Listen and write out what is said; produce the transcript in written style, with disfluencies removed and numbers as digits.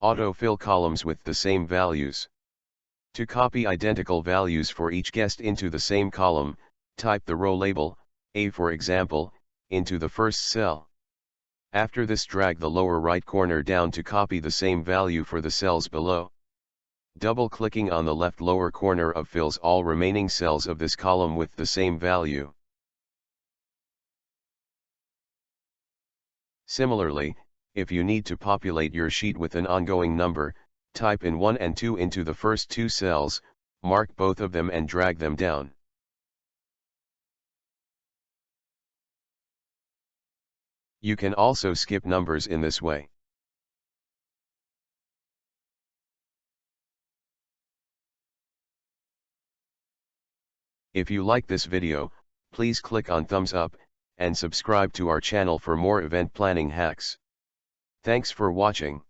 Autofill columns with the same values. To copy identical values for each guest into the same column, type the row label, A for example, into the first cell. After this, drag the lower right corner down to copy the same value for the cells below. Double-clicking on the left lower corner fills all remaining cells of this column with the same value. Similarly, if you need to populate your sheet with an ongoing number, type in 1 and 2 into the first two cells, mark both of them and drag them down. You can also skip numbers in this way. If you like this video, please click on thumbs up, and subscribe to our channel for more event planning hacks. Thanks for watching.